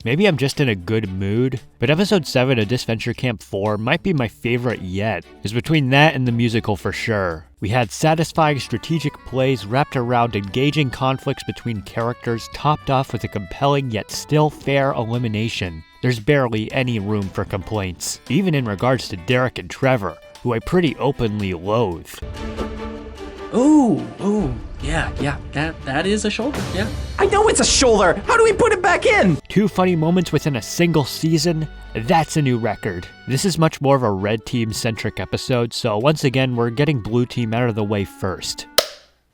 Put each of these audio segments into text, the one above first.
Maybe I'm just in a good mood, but episode 7 of Disventure Camp 4 might be my favorite yet. It's between that and the musical for sure. We had satisfying strategic plays wrapped around engaging conflicts between characters, topped off with a compelling yet still fair elimination. There's barely any room for complaints, even in regards to Derek and Trevor, who I pretty openly loathe. Yeah, that is a shoulder, yeah. I know it's a shoulder! How do we put it back in? 2 funny moments within a single season? That's a new record. This is much more of a red team centric episode, so once again we're getting blue team out of the way first.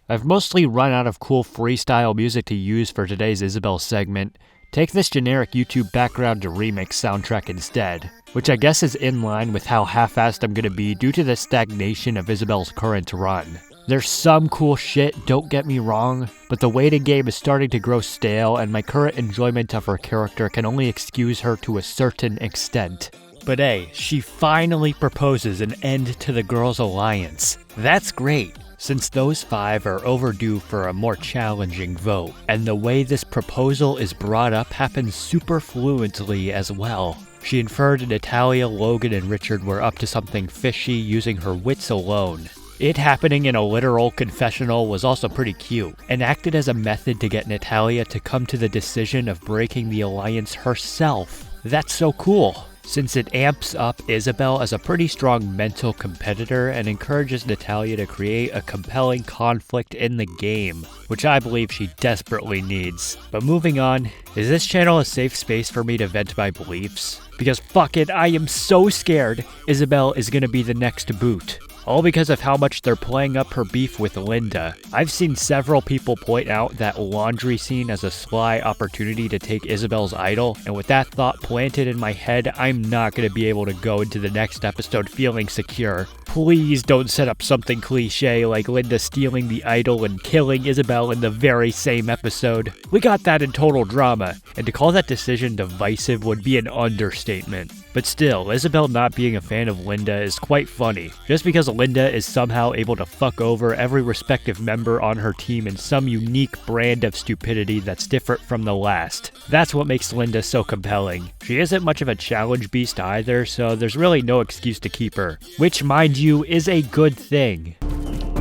I've mostly run out of cool freestyle music to use for today's Isabelle segment. Take this generic YouTube background to remix soundtrack instead, which I guess is in line with how half-assed I'm gonna be due to the stagnation of Isabelle's current run. There's some cool shit, don't get me wrong, but the waiting game is starting to grow stale and my current enjoyment of her character can only excuse her to a certain extent. But hey, she finally proposes an end to the girls' alliance. That's great, since those 5 are overdue for a more challenging vote, and the way this proposal is brought up happens super fluently as well. She inferred Natalia, Logan, and Richard were up to something fishy using her wits alone. It happening in a literal confessional was also pretty cute, and acted as a method to get Natalia to come to the decision of breaking the alliance herself. That's so cool, since it amps up Isabelle as a pretty strong mental competitor and encourages Natalia to create a compelling conflict in the game, which I believe she desperately needs. But moving on, is this channel a safe space for me to vent my beliefs? Because fuck it, I am so scared Isabelle is gonna be the next boot. All because of how much they're playing up her beef with Linda. I've seen several people point out that laundry scene as a sly opportunity to take Isabelle's idol, and with that thought planted in my head, I'm not going to be able to go into the next episode feeling secure. Please don't set up something cliche like Linda stealing the idol and killing Isabelle in the very same episode. We got that in Total Drama, and to call that decision divisive would be an understatement. But still, Isabelle not being a fan of Linda is quite funny, just because Linda is somehow able to fuck over every respective member on her team in some unique brand of stupidity that's different from the last. That's what makes Linda so compelling. She isn't much of a challenge beast either, so there's really no excuse to keep her, which, mind you, is a good thing.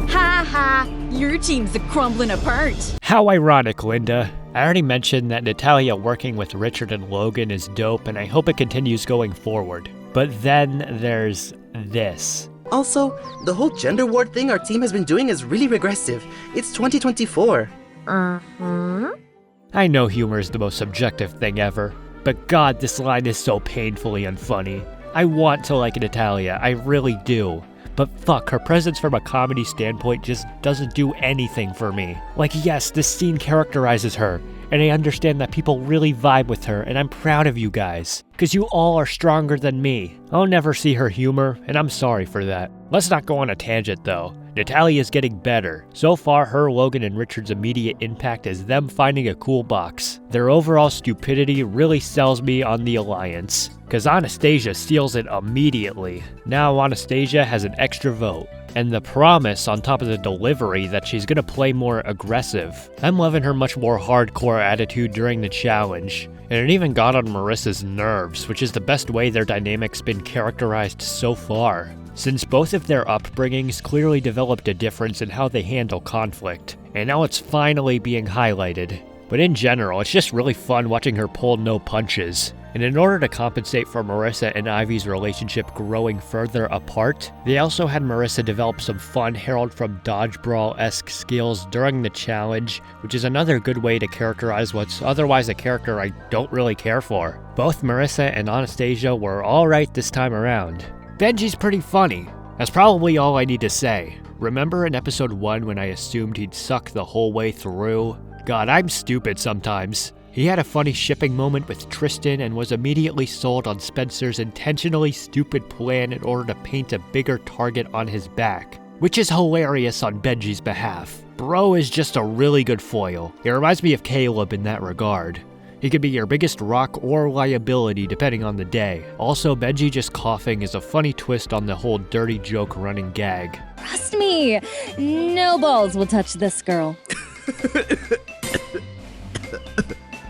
Ha ha, your team's crumbling apart. How ironic, Linda. I already mentioned that Natalia working with Richard and Logan is dope, and I hope it continues going forward. But then there's this. Also, the whole gender war thing our team has been doing is really regressive. It's 2024. I know humor is the most subjective thing ever, but god, this line is so painfully unfunny. I want to like Natalia, I really do. But fuck, her presence from a comedy standpoint just doesn't do anything for me. Like, yes, this scene characterizes her, and I understand that people really vibe with her, and I'm proud of you guys. Because you all are stronger than me. I'll never see her humor, and I'm sorry for that. Let's not go on a tangent though. Natalia's getting better. So far, her, Logan, and Richard's immediate impact is them finding a cool box. Their overall stupidity really sells me on the alliance, cause Anastasia steals it immediately. Now Anastasia has an extra vote, and the promise on top of the delivery that she's gonna play more aggressive. I'm loving her much more hardcore attitude during the challenge, and it even got on Marissa's nerves, which is the best way their dynamic's been characterized so far, since both of their upbringings clearly developed a difference in how they handle conflict, and now it's finally being highlighted. But in general, it's just really fun watching her pull no punches. And in order to compensate for Marissa and Ivy's relationship growing further apart, they also had Marissa develop some fun Harold from Dodge Brawl-esque skills during the challenge, which is another good way to characterize what's otherwise a character I don't really care for. Both Marissa and Anastasia were alright this time around. Benji's pretty funny. That's probably all I need to say. Remember in episode 1 when I assumed he'd suck the whole way through? God, I'm stupid sometimes. He had a funny shipping moment with Tristan and was immediately sold on Spencer's intentionally stupid plan in order to paint a bigger target on his back, which is hilarious on Benji's behalf. Bro is just a really good foil. It reminds me of Caleb in that regard. He could be your biggest rock or liability depending on the day. Also, Benji just coughing is a funny twist on the whole dirty joke running gag. Trust me, no balls will touch this girl.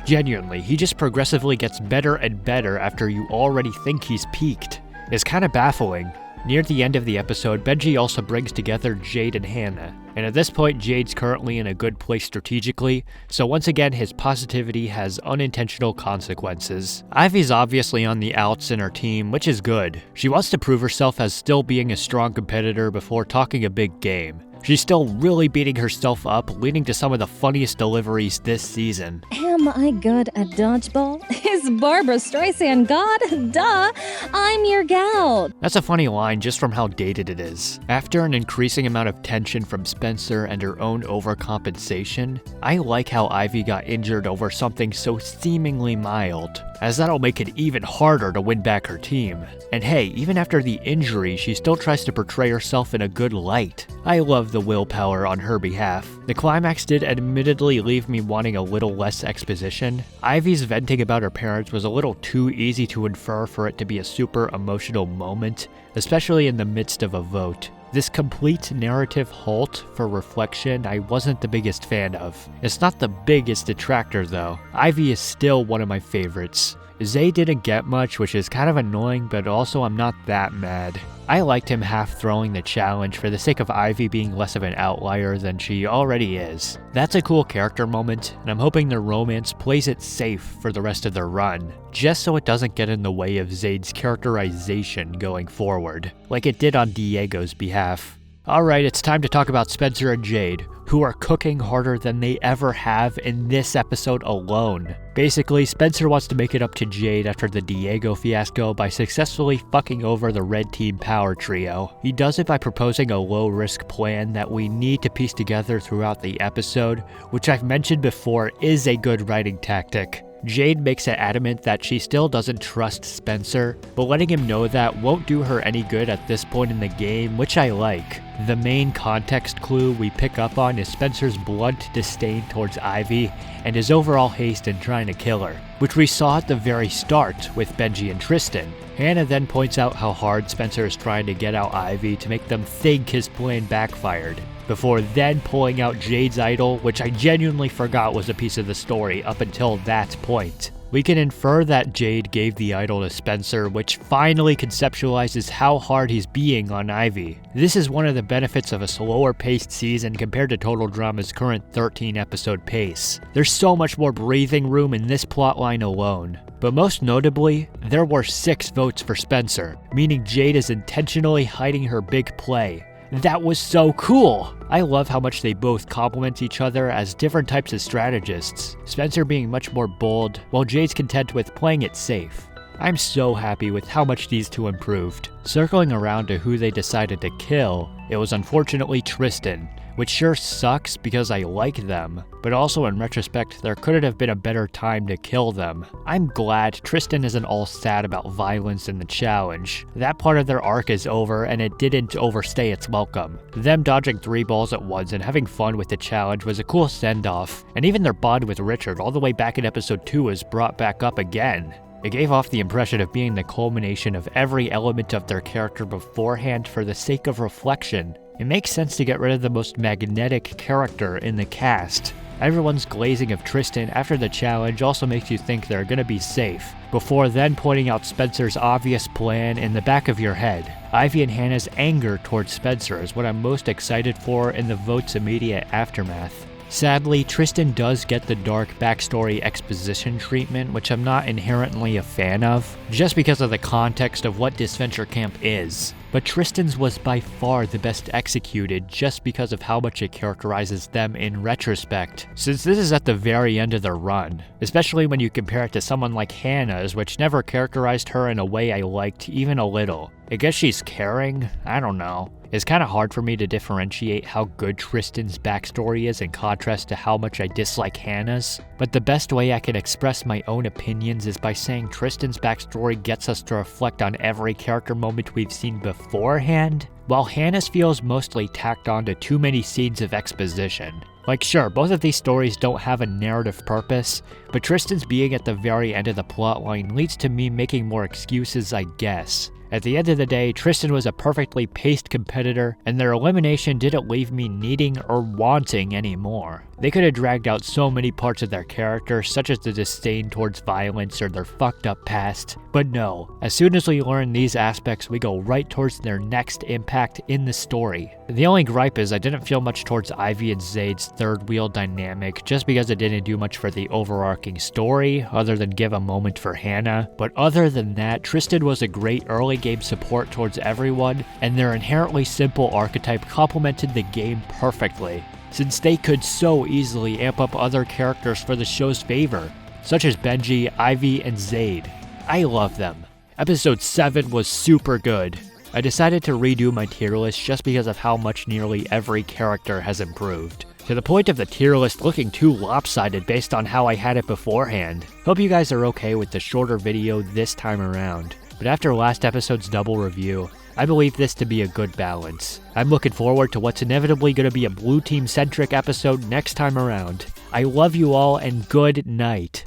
Genuinely, he just progressively gets better and better after you already think he's peaked. It's kind of baffling. Near the end of the episode, Benji also brings together Jade and Hannah. And at this point, Jade's currently in a good place strategically, so once again, his positivity has unintentional consequences. Ivy's obviously on the outs in her team, which is good. She wants to prove herself as still being a strong competitor before talking a big game. She's still really beating herself up, leading to some of the funniest deliveries this season. Am I good at dodgeball? Is Barbara Streisand God? Duh! I'm your gal! That's a funny line just from how dated it is. After an increasing amount of tension from Spencer and her own overcompensation, I like how Ivy got injured over something so seemingly mild, as that'll make it even harder to win back her team. And hey, even after the injury, she still tries to portray herself in a good light. I love the willpower on her behalf. The climax did admittedly leave me wanting a little less exposition. Ivy's venting about her parents was a little too easy to infer for it to be a super emotional moment, especially in the midst of a vote. This complete narrative halt for reflection I wasn't the biggest fan of. It's not the biggest detractor though. Ivy is still one of my favorites. Zay didn't get much, which is kind of annoying, but also I'm not that mad. I liked him half throwing the challenge for the sake of Ivy being less of an outlier than she already is. That's a cool character moment, and I'm hoping their romance plays it safe for the rest of their run, just so it doesn't get in the way of Zayd's characterization going forward, like it did on Diego's behalf. Alright, it's time to talk about Spencer and Jade, who are cooking harder than they ever have in this episode alone. Basically, Spencer wants to make it up to Jade after the Diego fiasco by successfully fucking over the red team power trio. He does it by proposing a low-risk plan that we need to piece together throughout the episode, which I've mentioned before is a good writing tactic. Jade makes it adamant that she still doesn't trust Spencer, but letting him know that won't do her any good at this point in the game, which I like. The main context clue we pick up on is Spencer's blunt disdain towards Ivy and his overall haste in trying to kill her, which we saw at the very start with Benji and Tristan. Hannah then points out how hard Spencer is trying to get out Ivy to make them think his plan backfired, before then pulling out Jade's idol, which I genuinely forgot was a piece of the story up until that point. We can infer that Jade gave the idol to Spencer, which finally conceptualizes how hard he's being on Ivy. This is one of the benefits of a slower paced season compared to Total Drama's current 13 episode pace. There's so much more breathing room in this plotline alone. But most notably, there were 6 votes for Spencer, meaning Jade is intentionally hiding her big play. That was so cool! I love how much they both complement each other as different types of strategists, Spencer being much more bold, while Jade's content with playing it safe. I'm so happy with how much these two improved. Circling around to who they decided to kill, it was unfortunately Tristan, which sure sucks because I like them, but also in retrospect there couldn't have been a better time to kill them. I'm glad Tristan isn't all sad about violence in the challenge. That part of their arc is over and it didn't overstay its welcome. Them dodging 3 balls at once and having fun with the challenge was a cool send-off, and even their bond with Richard all the way back in episode 2 is brought back up again. It gave off the impression of being the culmination of every element of their character beforehand for the sake of reflection. It makes sense to get rid of the most magnetic character in the cast. Everyone's glazing of Tristan after the challenge also makes you think they're gonna be safe, before then pointing out Spencer's obvious plan in the back of your head. Ivy and Hannah's anger towards Spencer is what I'm most excited for in the vote's immediate aftermath. Sadly, Tristan does get the dark backstory exposition treatment, which I'm not inherently a fan of, just because of the context of what Disventure Camp is. But Tristan's was by far the best executed just because of how much it characterizes them in retrospect, since this is at the very end of their run, especially when you compare it to someone like Hannah's, which never characterized her in a way I liked even a little. I guess she's caring? I don't know. It's kind of hard for me to differentiate how good Tristan's backstory is in contrast to how much I dislike Hannah's, but the best way I can express my own opinions is by saying Tristan's backstory gets us to reflect on every character moment we've seen beforehand, while Hannah's feels mostly tacked on to too many scenes of exposition. Like sure, both of these stories don't have a narrative purpose, but Tristan's being at the very end of the plotline leads to me making more excuses, I guess. At the end of the day, Tristan was a perfectly paced competitor, and their elimination didn't leave me needing or wanting any more. They could have dragged out so many parts of their character, such as the disdain towards violence or their fucked up past, but no. As soon as we learn these aspects, we go right towards their next impact in the story. The only gripe is I didn't feel much towards Ivy and Zade's third wheel dynamic, just because it didn't do much for the overarching story, other than give a moment for Hannah. But other than that, Tristan was a great early game support towards everyone, and their inherently simple archetype complemented the game perfectly, since they could so easily amp up other characters for the show's favor, such as Benji, Ivy, and Jade. I love them. Episode 7 was super good. I decided to redo my tier list just because of how much nearly every character has improved, to the point of the tier list looking too lopsided based on how I had it beforehand. Hope you guys are okay with the shorter video this time around, but after last episode's double review, I believe this to be a good balance. I'm looking forward to what's inevitably going to be a blue team centric episode next time around. I love you all and good night.